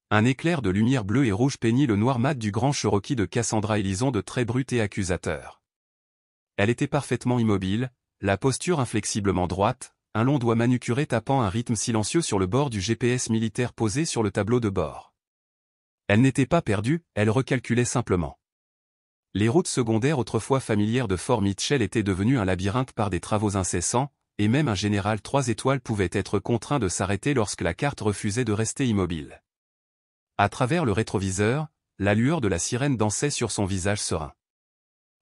Un éclair de lumière bleue et rouge peignit le noir mat du grand Cherokee de Cassandra Ellison de traits bruts et accusateurs. Elle était parfaitement immobile, la posture inflexiblement droite, un long doigt manucuré tapant un rythme silencieux sur le bord du GPS militaire posé sur le tableau de bord. Elle n'était pas perdue, elle recalculait simplement. Les routes secondaires autrefois familières de Fort Mitchell étaient devenues un labyrinthe par des travaux incessants, et même un général 3 étoiles pouvait être contraint de s'arrêter lorsque la carte refusait de rester immobile. À travers le rétroviseur, la lueur de la sirène dansait sur son visage serein.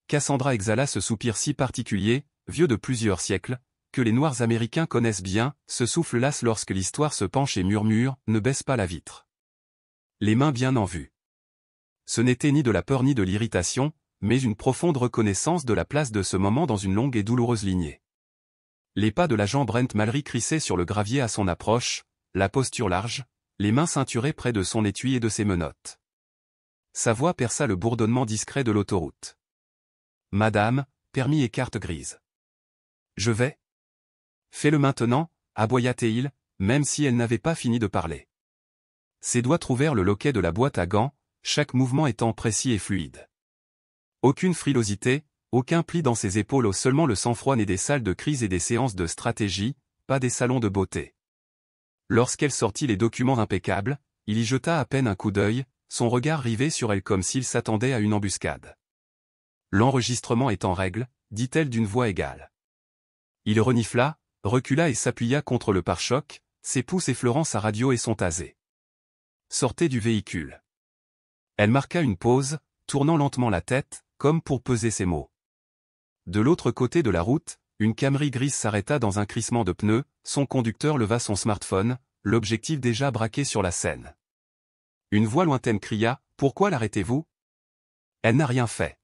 Cassandra exhala ce soupir si particulier, vieux de plusieurs siècles, que les Noirs américains connaissent bien, ce souffle lasse lorsque l'histoire se penche et murmure, ne baisse pas la vitre. Les mains bien en vue. Ce n'était ni de la peur ni de l'irritation, mais une profonde reconnaissance de la place de ce moment dans une longue et douloureuse lignée. Les pas de l'agent Brent Mallory crissaient sur le gravier à son approche, la posture large, les mains ceinturées près de son étui et de ses menottes. Sa voix perça le bourdonnement discret de l'autoroute. « Madame, permis et carte grise. »« Je vais. »« Fais-le maintenant, » aboya Théil, même si elle n'avait pas fini de parler. Ses doigts trouvèrent le loquet de la boîte à gants, chaque mouvement étant précis et fluide. Aucune frilosité, aucun pli dans ses épaules, seulement le sang-froid né des salles de crise et des séances de stratégie, pas des salons de beauté. Lorsqu'elle sortit les documents impeccables, il y jeta à peine un coup d'œil, son regard rivé sur elle comme s'il s'attendait à une embuscade. L'enregistrement est en règle, dit-elle d'une voix égale. Il renifla, recula et s'appuya contre le pare-choc, ses pouces effleurant sa radio et son tasé. Sortez du véhicule. Elle marqua une pause, tournant lentement la tête, comme pour peser ses mots. De l'autre côté de la route, une Camry grise s'arrêta dans un crissement de pneus, son conducteur leva son smartphone, l'objectif déjà braqué sur la scène. Une voix lointaine cria, « Pourquoi l'arrêtez-vous » Elle n'a rien fait.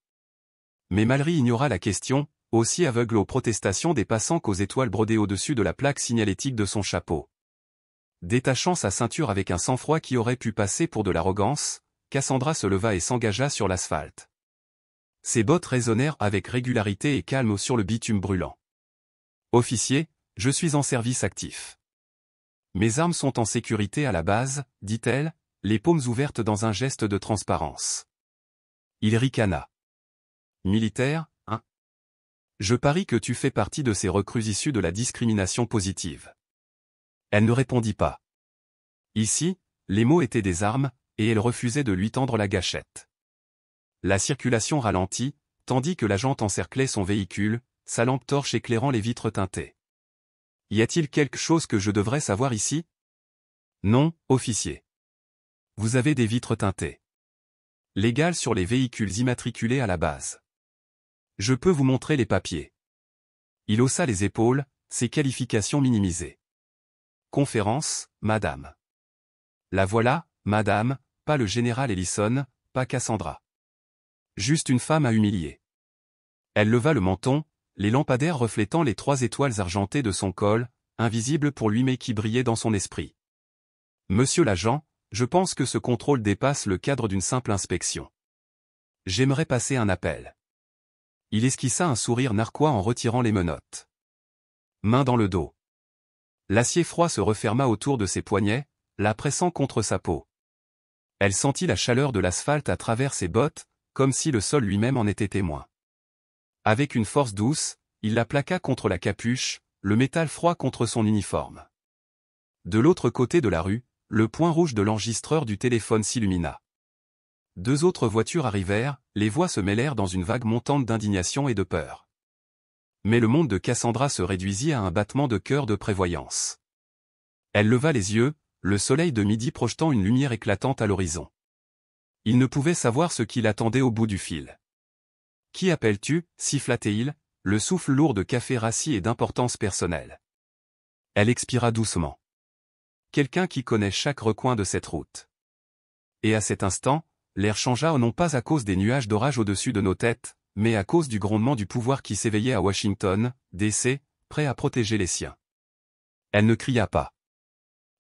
Mais Mallory ignora la question, aussi aveugle aux protestations des passants qu'aux étoiles brodées au-dessus de la plaque signalétique de son chapeau. Détachant sa ceinture avec un sang-froid qui aurait pu passer pour de l'arrogance, Cassandra se leva et s'engagea sur l'asphalte. Ses bottes résonnèrent avec régularité et calme sur le bitume brûlant. « Officier, je suis en service actif. Mes armes sont en sécurité à la base, » dit-elle, les paumes ouvertes dans un geste de transparence. Il ricana. « Militaire, hein ? Je parie que tu fais partie de ces recrues issues de la discrimination positive. » Elle ne répondit pas. Ici, les mots étaient des armes, et elle refusait de lui tendre la gâchette. La circulation ralentit, tandis que l'agent encerclait son véhicule, sa lampe torche éclairant les vitres teintées. « Y a-t-il quelque chose que je devrais savoir ici ? » ?»« Non, officier. Vous avez des vitres teintées. Légales sur les véhicules immatriculés à la base. Je peux vous montrer les papiers. » Il haussa les épaules, ses qualifications minimisées. « Conférence, madame. » La voilà, madame, pas le général Ellison, pas Cassandra. Juste une femme à humilier. Elle leva le menton, les lampadaires reflétant les 3 étoiles argentées de son col, invisibles pour lui mais qui brillaient dans son esprit. « Monsieur l'agent, je pense que ce contrôle dépasse le cadre d'une simple inspection. J'aimerais passer un appel. » Il esquissa un sourire narquois en retirant les menottes. Main dans le dos. L'acier froid se referma autour de ses poignets, la pressant contre sa peau. Elle sentit la chaleur de l'asphalte à travers ses bottes, comme si le sol lui-même en était témoin. Avec une force douce, il la plaqua contre la capuche, le métal froid contre son uniforme. De l'autre côté de la rue, le point rouge de l'enregistreur du téléphone s'illumina. 2 autres voitures arrivèrent, les voix se mêlèrent dans une vague montante d'indignation et de peur. Mais le monde de Cassandra se réduisit à un battement de cœur de prévoyance. Elle leva les yeux, le soleil de midi projetant une lumière éclatante à l'horizon. Il ne pouvait savoir ce qui l'attendait au bout du fil. « Qui appelles-tu » siffla-t-il, le souffle lourd de café rassis et d'importance personnelle. Elle expira doucement. « Quelqu'un qui connaît chaque recoin de cette route. » Et à cet instant, l'air changea non pas à cause des nuages d'orage au-dessus de nos têtes, mais à cause du grondement du pouvoir qui s'éveillait à Washington, D.C., prêt à protéger les siens. Elle ne cria pas.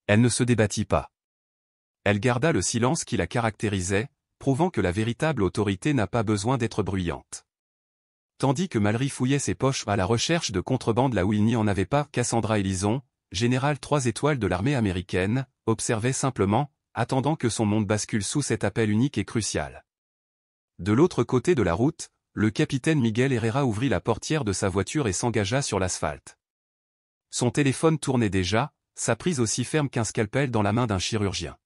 Elle ne se débattit pas. Elle garda le silence qui la caractérisait, prouvant que la véritable autorité n'a pas besoin d'être bruyante. Tandis que Mallory fouillait ses poches à la recherche de contrebande là où il n'y en avait pas, Cassandra Ellison, général 3 étoiles de l'armée américaine, observait simplement, attendant que son monde bascule sous cet appel unique et crucial. De l'autre côté de la route, le capitaine Miguel Herrera ouvrit la portière de sa voiture et s'engagea sur l'asphalte. Son téléphone tournait déjà, sa prise aussi ferme qu'un scalpel dans la main d'un chirurgien.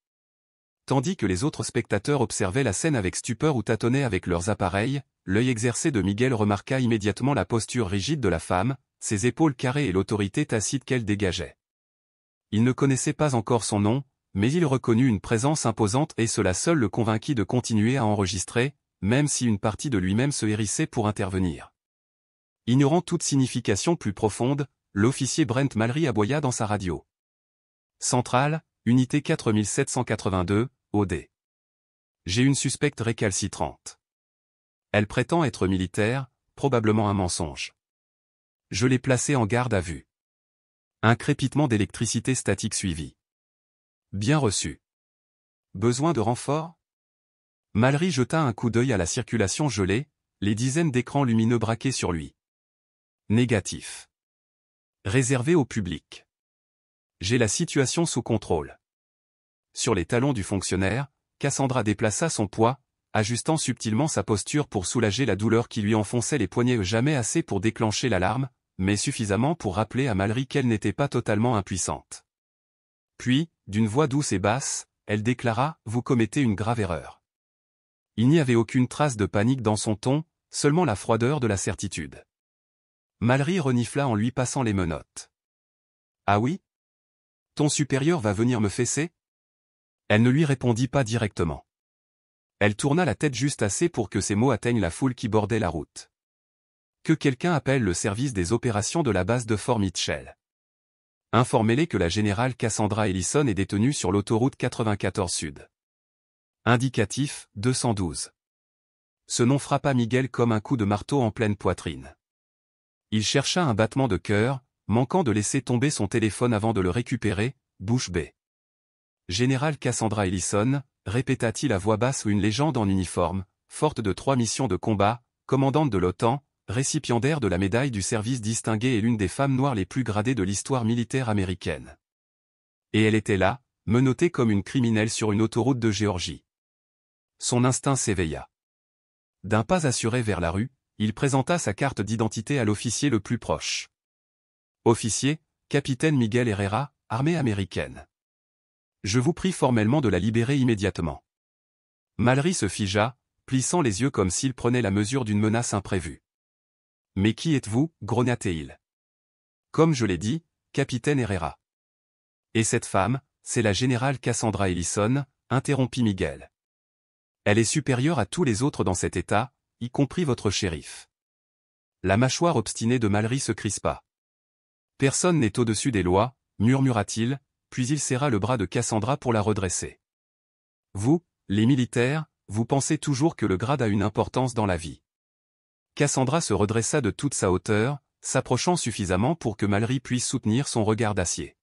Tandis que les autres spectateurs observaient la scène avec stupeur ou tâtonnaient avec leurs appareils, l'œil exercé de Miguel remarqua immédiatement la posture rigide de la femme, ses épaules carrées et l'autorité tacite qu'elle dégageait. Il ne connaissait pas encore son nom, mais il reconnut une présence imposante et cela seul le convainquit de continuer à enregistrer, même si une partie de lui-même se hérissait pour intervenir. Ignorant toute signification plus profonde, l'officier Brent Mallory aboya dans sa radio. Centrale, unité 4782, OD. J'ai une suspecte récalcitrante. Elle prétend être militaire, probablement un mensonge. Je l'ai placée en garde à vue. Un crépitement d'électricité statique suivi. Bien reçu. Besoin de renfort? Mallory jeta un coup d'œil à la circulation gelée, les dizaines d'écrans lumineux braqués sur lui. Négatif. Réservé au public. J'ai la situation sous contrôle. Sur les talons du fonctionnaire, Cassandra déplaça son poids, ajustant subtilement sa posture pour soulager la douleur qui lui enfonçait les poignets, jamais assez pour déclencher l'alarme, mais suffisamment pour rappeler à Mallory qu'elle n'était pas totalement impuissante. Puis, d'une voix douce et basse, elle déclara « Vous commettez une grave erreur ». Il n'y avait aucune trace de panique dans son ton, seulement la froideur de la certitude. Mallory renifla en lui passant les menottes. « Ah oui? Ton supérieur va venir me fesser ?» Elle ne lui répondit pas directement. Elle tourna la tête juste assez pour que ses mots atteignent la foule qui bordait la route. Que quelqu'un appelle le service des opérations de la base de Fort Mitchell. Informez-les que la générale Cassandra Ellison est détenue sur l'autoroute 94 Sud. Indicatif, 212. Ce nom frappa Miguel comme un coup de marteau en pleine poitrine. Il chercha un battement de cœur, manquant de laisser tomber son téléphone avant de le récupérer, bouche bée. Général Cassandra Ellison, répéta-t-il à voix basse, une légende en uniforme, forte de 3 missions de combat, commandante de l'OTAN, récipiendaire de la médaille du service distingué et l'une des femmes noires les plus gradées de l'histoire militaire américaine. Et elle était là, menottée comme une criminelle sur une autoroute de Géorgie. Son instinct s'éveilla. D'un pas assuré vers la rue, il présenta sa carte d'identité à l'officier le plus proche. Officier, capitaine Miguel Herrera, armée américaine. Je vous prie formellement de la libérer immédiatement. Mallory se figea, plissant les yeux comme s'il prenait la mesure d'une menace imprévue. Mais qui êtes-vous, grogna-t-il. Comme je l'ai dit, capitaine Herrera. Et cette femme, c'est la générale Cassandra Ellison, interrompit Miguel. Elle est supérieure à tous les autres dans cet état, y compris votre shérif. La mâchoire obstinée de Mallory se crispa. Personne n'est au-dessus des lois, murmura-t-il, puis il serra le bras de Cassandra pour la redresser. Vous, les militaires, vous pensez toujours que le grade a une importance dans la vie. Cassandra se redressa de toute sa hauteur, s'approchant suffisamment pour que Mallory puisse soutenir son regard d'acier.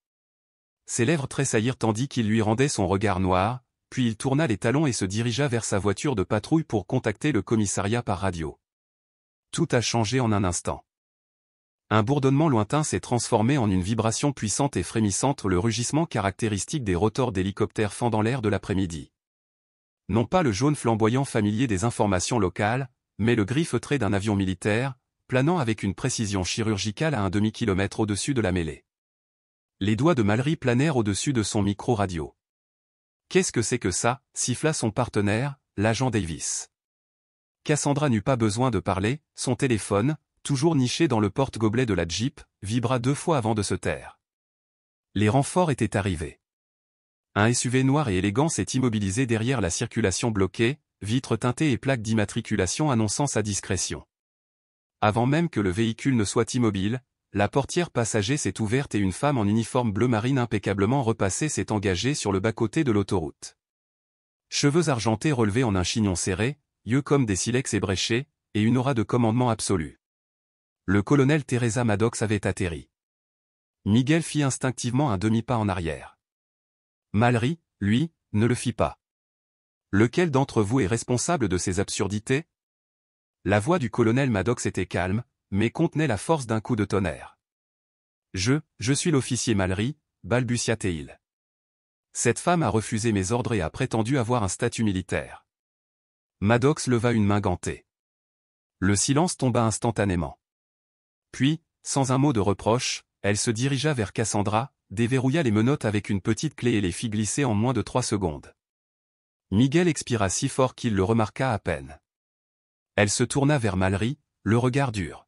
Ses lèvres tressaillirent tandis qu'il lui rendait son regard noir, puis il tourna les talons et se dirigea vers sa voiture de patrouille pour contacter le commissariat par radio. Tout a changé en un instant. Un bourdonnement lointain s'est transformé en une vibration puissante et frémissante, le rugissement caractéristique des rotors d'hélicoptères fendant l'air de l'après-midi. Non pas le jaune flamboyant familier des informations locales, mais le gris feutré d'un avion militaire, planant avec une précision chirurgicale à un demi-kilomètre au-dessus de la mêlée. Les doigts de Mallory planèrent au-dessus de son micro-radio. « Qu'est-ce que c'est que ça » siffla son partenaire, l'agent Davis. Cassandra n'eut pas besoin de parler, son téléphone, toujours niché dans le porte-gobelet de la Jeep, vibra 2 fois avant de se taire. Les renforts étaient arrivés. Un SUV noir et élégant s'est immobilisé derrière la circulation bloquée, vitres teintées et plaques d'immatriculation annonçant sa discrétion. Avant même que le véhicule ne soit immobile, la portière passager s'est ouverte et une femme en uniforme bleu marine impeccablement repassée s'est engagée sur le bas-côté de l'autoroute. Cheveux argentés relevés en un chignon serré, yeux comme des silex ébréchés, et une aura de commandement absolu. Le colonel Teresa Maddox avait atterri. Miguel fit instinctivement un demi-pas en arrière. Mallory, lui, ne le fit pas. Lequel d'entre vous est responsable de ces absurdités? La voix du colonel Maddox était calme, mais contenait la force d'un coup de tonnerre. Je suis l'officier Mallory, balbutia-t-il. Cette femme a refusé mes ordres et a prétendu avoir un statut militaire. Maddox leva une main gantée. Le silence tomba instantanément. Puis, sans un mot de reproche, elle se dirigea vers Cassandra, déverrouilla les menottes avec une petite clé et les fit glisser en moins de 3 secondes. Miguel expira si fort qu'il le remarqua à peine. Elle se tourna vers Mallory, le regard dur.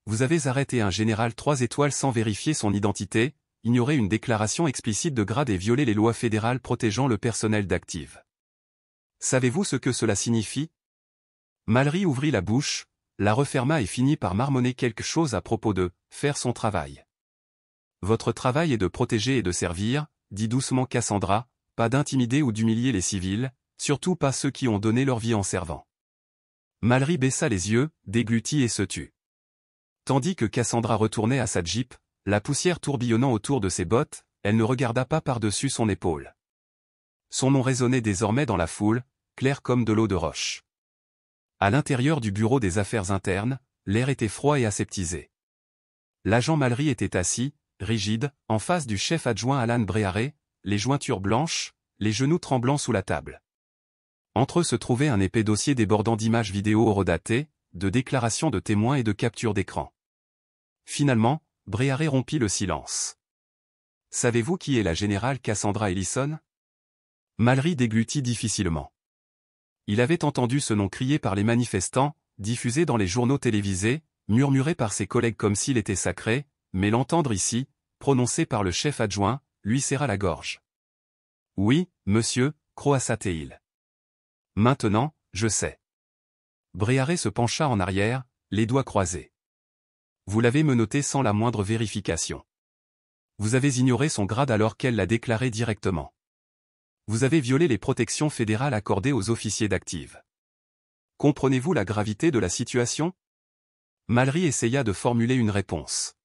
Vous avez arrêté un général 3 étoiles sans vérifier son identité, ignorer une déclaration explicite de grade et violer les lois fédérales protégeant le personnel d'active. Savez-vous ce que cela signifie? Mallory ouvrit la bouche, la referma et finit par marmonner quelque chose à propos de « faire son travail ». Votre travail est de protéger et de servir, dit doucement Cassandra, pas d'intimider ou d'humilier les civils, surtout pas ceux qui ont donné leur vie en servant. Mallory baissa les yeux, déglutit et se tut. Tandis que Cassandra retournait à sa Jeep, la poussière tourbillonnant autour de ses bottes, elle ne regarda pas par-dessus son épaule. Son nom résonnait désormais dans la foule, clair comme de l'eau de roche. À l'intérieur du bureau des affaires internes, l'air était froid et aseptisé. L'agent Mallory était assis, rigide, en face du chef adjoint Alan Brearé, les jointures blanches, les genoux tremblants sous la table. Entre eux se trouvait un épais dossier débordant d'images vidéo horodatées, de déclarations de témoins et de captures d'écran. Finalement, Brearé rompit le silence. « Savez-vous qui est la générale Cassandra Ellison » Mallory déglutit difficilement. Il avait entendu ce nom crié par les manifestants, diffusé dans les journaux télévisés, murmuré par ses collègues comme s'il était sacré, mais l'entendre ici, prononcé par le chef adjoint, lui serra la gorge. « Oui, monsieur, croassa-t-il. Maintenant, je sais. » Brearé se pencha en arrière, les doigts croisés. « Vous l'avez menotté sans la moindre vérification. Vous avez ignoré son grade alors qu'elle l'a déclaré directement. Vous avez violé les protections fédérales accordées aux officiers d'active. Comprenez-vous la gravité de la situation ?» Mallory essaya de formuler une réponse.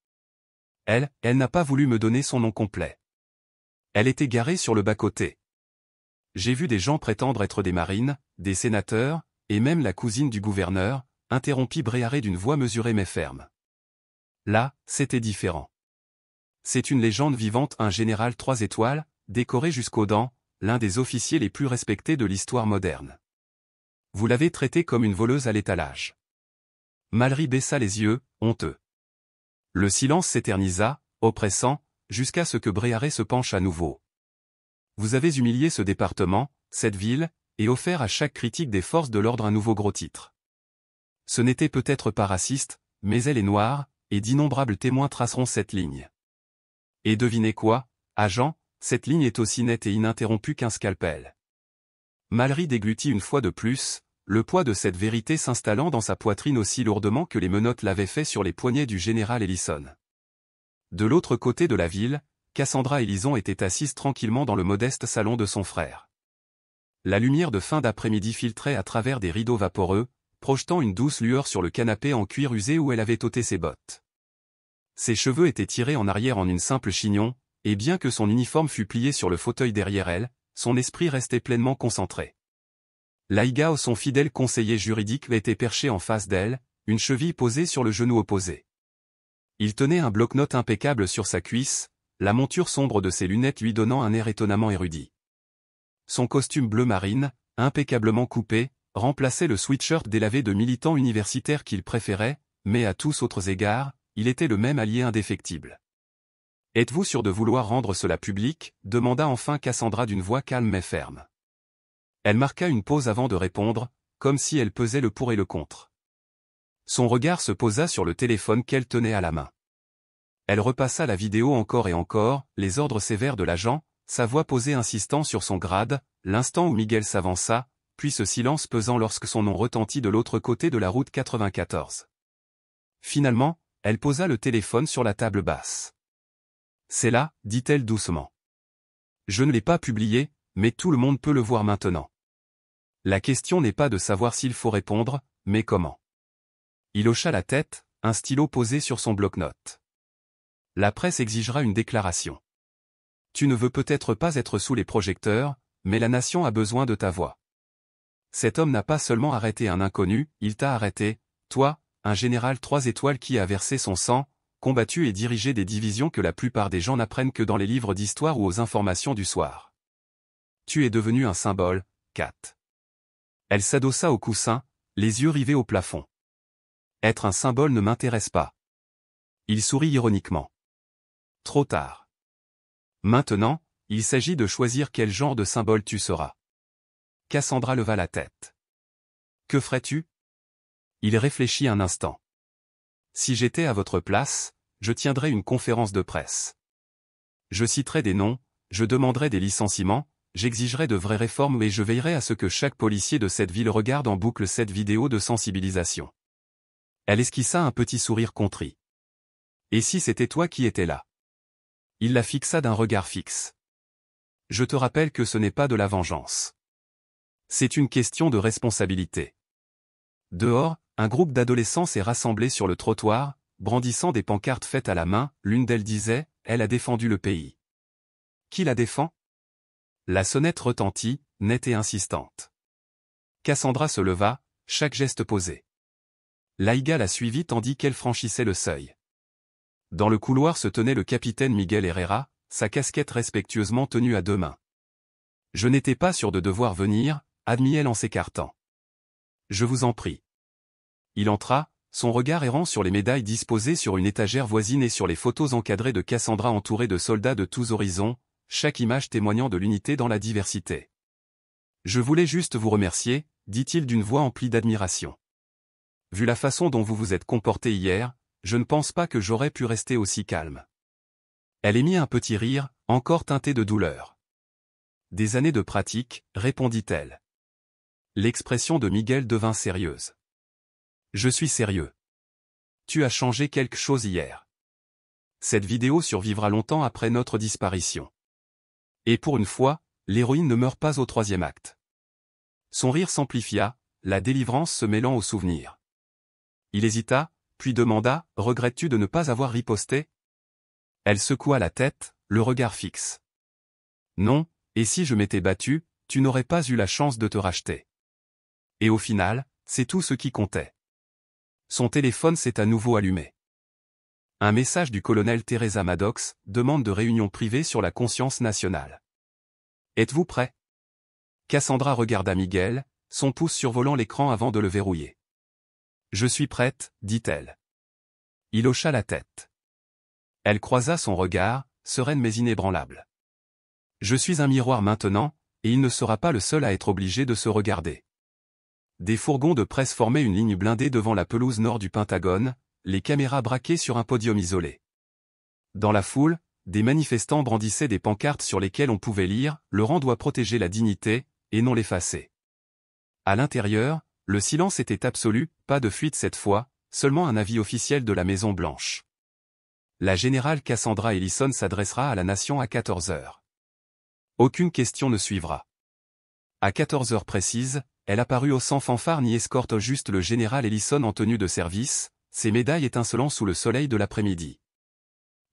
Elle n'a pas voulu me donner son nom complet. Elle était garée sur le bas-côté. J'ai vu des gens prétendre être des marines, des sénateurs, et même la cousine du gouverneur, interrompit Brearé d'une voix mesurée mais ferme. Là, c'était différent. C'est une légende vivante, un général 3 étoiles, décoré jusqu'aux dents, l'un des officiers les plus respectés de l'histoire moderne. Vous l'avez traité comme une voleuse à l'étalage. Mallory baissa les yeux, honteux. Le silence s'éternisa, oppressant, jusqu'à ce que Brearé se penche à nouveau. Vous avez humilié ce département, cette ville, et offert à chaque critique des forces de l'ordre un nouveau gros titre. Ce n'était peut-être pas raciste, mais elle est noire, et d'innombrables témoins traceront cette ligne. Et devinez quoi, agent, cette ligne est aussi nette et ininterrompue qu'un scalpel. Mallory déglutit une fois de plus, le poids de cette vérité s'installant dans sa poitrine aussi lourdement que les menottes l'avaient fait sur les poignets du général Ellison. De l'autre côté de la ville, Cassandra Ellison était assise tranquillement dans le modeste salon de son frère. La lumière de fin d'après-midi filtrait à travers des rideaux vaporeux, projetant une douce lueur sur le canapé en cuir usé où elle avait ôté ses bottes. Ses cheveux étaient tirés en arrière en une simple chignon, et bien que son uniforme fût plié sur le fauteuil derrière elle, son esprit restait pleinement concentré. Laïga, son fidèle conseiller juridique, était perché en face d'elle, une cheville posée sur le genou opposé. Il tenait un bloc-notes impeccable sur sa cuisse, la monture sombre de ses lunettes lui donnant un air étonnamment érudit. Son costume bleu marine, impeccablement coupé, remplaçait le sweatshirt délavé de militant universitaire qu'il préférait, mais à tous autres égards, il était le même allié indéfectible. « Êtes-vous sûr de vouloir rendre cela public » demanda enfin Cassandra d'une voix calme mais ferme. Elle marqua une pause avant de répondre, comme si elle pesait le pour et le contre. Son regard se posa sur le téléphone qu'elle tenait à la main. Elle repassa la vidéo encore et encore, les ordres sévères de l'agent, sa voix posée insistant sur son grade, l'instant où Miguel s'avança, puis ce silence pesant lorsque son nom retentit de l'autre côté de la route 94. Finalement, elle posa le téléphone sur la table basse. « C'est là, dit-elle doucement. Je ne l'ai pas publié, mais tout le monde peut le voir maintenant. La question n'est pas de savoir s'il faut répondre, mais comment. » Il hocha la tête, un stylo posé sur son bloc-notes. « La presse exigera une déclaration. Tu ne veux peut-être pas être sous les projecteurs, mais la nation a besoin de ta voix. Cet homme n'a pas seulement arrêté un inconnu, il t'a arrêté, toi, un général 3 étoiles qui a versé son sang, combattu et dirigé des divisions que la plupart des gens n'apprennent que dans les livres d'histoire ou aux informations du soir. Tu es devenu un symbole, Kat. Elle s'adossa au coussin, les yeux rivés au plafond. Être un symbole ne m'intéresse pas. Il sourit ironiquement. Trop tard. Maintenant, il s'agit de choisir quel genre de symbole tu seras. Cassandra leva la tête. Que ferais-tu? Il réfléchit un instant. Si j'étais à votre place, je tiendrais une conférence de presse. Je citerais des noms, je demanderais des licenciements, j'exigerais de vraies réformes et je veillerais à ce que chaque policier de cette ville regarde en boucle cette vidéo de sensibilisation. Elle esquissa un petit sourire contrit. Et si c'était toi qui étais là? Il la fixa d'un regard fixe. Je te rappelle que ce n'est pas de la vengeance. C'est une question de responsabilité. Dehors, un groupe d'adolescents s'est rassemblé sur le trottoir, brandissant des pancartes faites à la main, l'une d'elles disait « Elle a défendu le pays ». Qui la défend? La sonnette retentit, nette et insistante. Cassandra se leva, chaque geste posé. Laïga la suivit tandis qu'elle franchissait le seuil. Dans le couloir se tenait le capitaine Miguel Herrera, sa casquette respectueusement tenue à deux mains. Je n'étais pas sûr de devoir venir, admit-elle en s'écartant. Je vous en prie. Il entra, son regard errant sur les médailles disposées sur une étagère voisine et sur les photos encadrées de Cassandra entourée de soldats de tous horizons, chaque image témoignant de l'unité dans la diversité. Je voulais juste vous remercier, dit-il d'une voix emplie d'admiration. Vu la façon dont vous vous êtes comporté hier, je ne pense pas que j'aurais pu rester aussi calme. Elle émit un petit rire, encore teinté de douleur. Des années de pratique, répondit-elle. L'expression de Miguel devint sérieuse. Je suis sérieux. Tu as changé quelque chose hier. Cette vidéo survivra longtemps après notre disparition. Et pour une fois, l'héroïne ne meurt pas au troisième acte. Son rire s'amplifia, la délivrance se mêlant au souvenir. Il hésita, puis demanda, « Regrettes-tu de ne pas avoir riposté ?» Elle secoua la tête, le regard fixe. « Non, et si je m'étais battu, tu n'aurais pas eu la chance de te racheter. » Et au final, c'est tout ce qui comptait. Son téléphone s'est à nouveau allumé. Un message du colonel Teresa Maddox, demande de réunion privée sur la conscience nationale. Êtes-vous prêt? Cassandra regarda Miguel, son pouce survolant l'écran avant de le verrouiller. Je suis prête, dit-elle. Il hocha la tête. Elle croisa son regard, sereine mais inébranlable. Je suis un miroir maintenant, et il ne sera pas le seul à être obligé de se regarder. Des fourgons de presse formaient une ligne blindée devant la pelouse nord du Pentagone, les caméras braquées sur un podium isolé. Dans la foule, des manifestants brandissaient des pancartes sur lesquelles on pouvait lire « Le rang doit protéger la dignité, et non l'effacer ». À l'intérieur, le silence était absolu, pas de fuite cette fois, seulement un avis officiel de la Maison-Blanche. La générale Cassandra Ellison s'adressera à la nation à 14 heures. Aucune question ne suivra. À 14 heures précises, elle apparut sans fanfare ni escorte, juste le général Ellison en tenue de service, ses médailles étincelant sous le soleil de l'après-midi.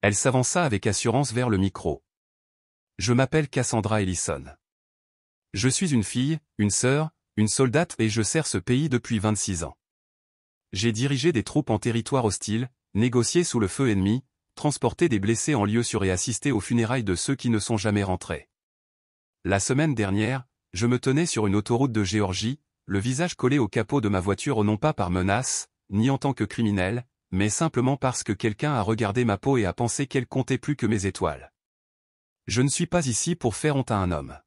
Elle s'avança avec assurance vers le micro. Je m'appelle Cassandra Ellison. Je suis une fille, une sœur, une soldate et je sers ce pays depuis 26 ans. J'ai dirigé des troupes en territoire hostile, négocié sous le feu ennemi, transporté des blessés en lieu sûr et assisté aux funérailles de ceux qui ne sont jamais rentrés. La semaine dernière, je me tenais sur une autoroute de Géorgie, le visage collé au capot de ma voiture non pas par menace, ni en tant que criminel, mais simplement parce que quelqu'un a regardé ma peau et a pensé qu'elle comptait plus que mes étoiles. Je ne suis pas ici pour faire honte à un homme.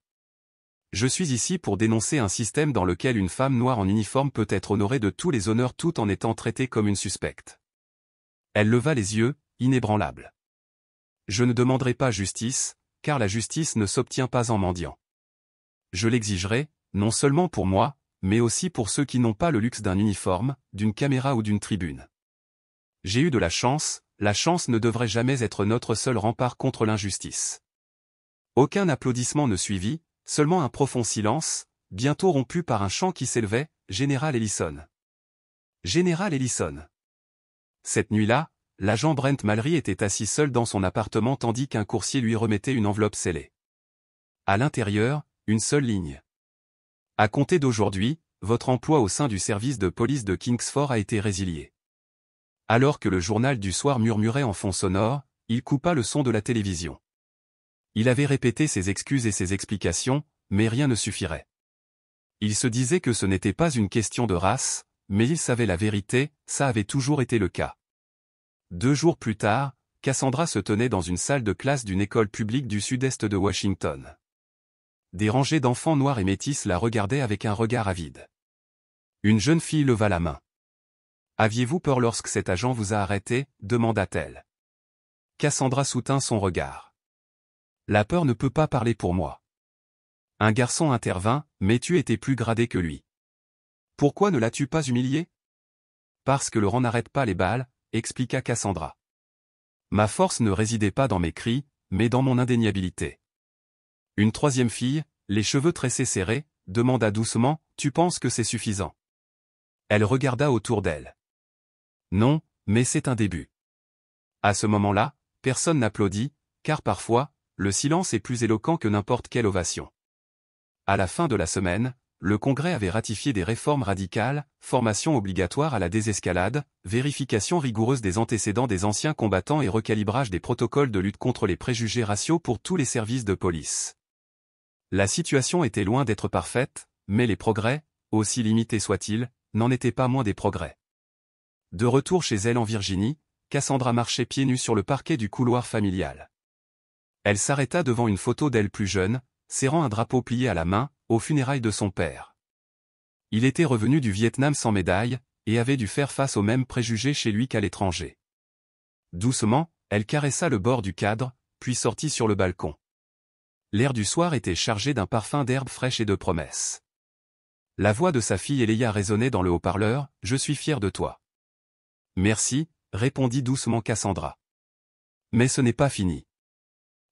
Je suis ici pour dénoncer un système dans lequel une femme noire en uniforme peut être honorée de tous les honneurs tout en étant traitée comme une suspecte. Elle leva les yeux, inébranlable. Je ne demanderai pas justice, car la justice ne s'obtient pas en mendiant. Je l'exigerai, non seulement pour moi, mais aussi pour ceux qui n'ont pas le luxe d'un uniforme, d'une caméra ou d'une tribune. J'ai eu de la chance ne devrait jamais être notre seul rempart contre l'injustice. Aucun applaudissement ne suivit, seulement un profond silence, bientôt rompu par un chant qui s'élevait, « Général Ellison. Général Ellison. » Cette nuit-là, l'agent Brent Mallory était assis seul dans son appartement tandis qu'un coursier lui remettait une enveloppe scellée. À l'intérieur, une seule ligne. À compter d'aujourd'hui, votre emploi au sein du service de police de Kingsford a été résilié. Alors que le journal du soir murmurait en fond sonore, il coupa le son de la télévision. Il avait répété ses excuses et ses explications, mais rien ne suffirait. Il se disait que ce n'était pas une question de race, mais il savait la vérité, ça avait toujours été le cas. 2 jours plus tard, Cassandra se tenait dans une salle de classe d'une école publique du sud-est de Washington. Des rangées d'enfants noirs et métis la regardaient avec un regard avide. Une jeune fille leva la main. « Aviez-vous peur lorsque cet agent vous a arrêté ?» demanda-t-elle. Cassandra soutint son regard. « La peur ne peut pas parler pour moi. » Un garçon intervint, « Mais tu étais plus gradé que lui. Pourquoi ne l'as-tu pas humilié ?»« Parce que le rang n'arrête pas les balles, » expliqua Cassandra. « Ma force ne résidait pas dans mes cris, mais dans mon indéniabilité. » Une troisième fille, les cheveux tressés serrés, demanda doucement, « Tu penses que c'est suffisant ?» Elle regarda autour d'elle. « Non, mais c'est un début. » À ce moment-là, personne n'applaudit, car parfois, le silence est plus éloquent que n'importe quelle ovation. À la fin de la semaine, le Congrès avait ratifié des réformes radicales, formation obligatoire à la désescalade, vérification rigoureuse des antécédents des anciens combattants et recalibrage des protocoles de lutte contre les préjugés raciaux pour tous les services de police. La situation était loin d'être parfaite, mais les progrès, aussi limités soient-ils, n'en étaient pas moins des progrès. De retour chez elle en Virginie, Cassandra marchait pieds nus sur le parquet du couloir familial. Elle s'arrêta devant une photo d'elle plus jeune, serrant un drapeau plié à la main, aux funérailles de son père. Il était revenu du Vietnam sans médaille, et avait dû faire face aux mêmes préjugés chez lui qu'à l'étranger. Doucement, elle caressa le bord du cadre, puis sortit sur le balcon. L'air du soir était chargé d'un parfum d'herbe fraîche et de promesses. La voix de sa fille Eléa résonnait dans le haut-parleur, « Je suis fière de toi. » « Merci, » répondit doucement Cassandra. Mais ce n'est pas fini.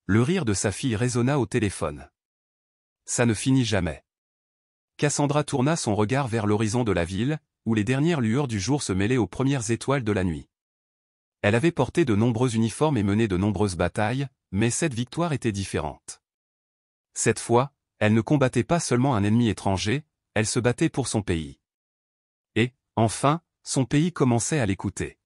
Le rire de sa fille résonna au téléphone. Ça ne finit jamais. Cassandra tourna son regard vers l'horizon de la ville, où les dernières lueurs du jour se mêlaient aux premières étoiles de la nuit. Elle avait porté de nombreux uniformes et mené de nombreuses batailles, mais cette victoire était différente. Cette fois, elle ne combattait pas seulement un ennemi étranger, elle se battait pour son pays. Et, enfin, son pays commençait à l'écouter.